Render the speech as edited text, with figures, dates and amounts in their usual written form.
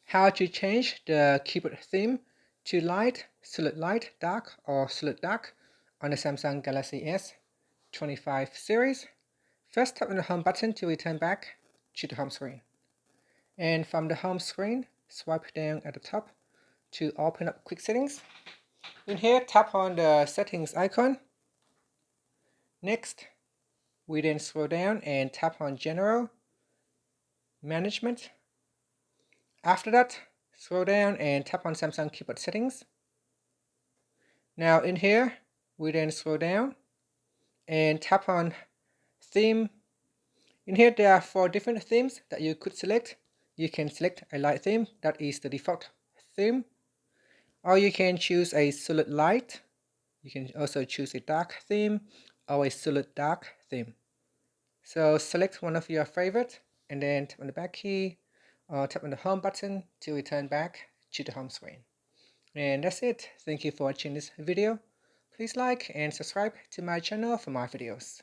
how to change the keyboard theme to light, solid light, dark, or solid dark on the Samsung Galaxy S25 series. First, tap on the home button to return back to the home screen. And from the home screen, swipe down at the top to open up quick settings. In here, tap on the settings icon. Next, we then scroll down and tap on General, Management. After that, scroll down and tap on Samsung keyboard settings. Now in here, we then scroll down and tap on Theme. In here, there are 4 different themes that you could select. You can select a light theme, that is the default theme. Or you can choose a solid light. You can also choose a dark theme or a solid dark theme. So select one of your favorite and then tap on the back key or tap on the home button to return back to the home screen. And that's it. Thank you for watching this video. Please like and subscribe to my channel for more videos.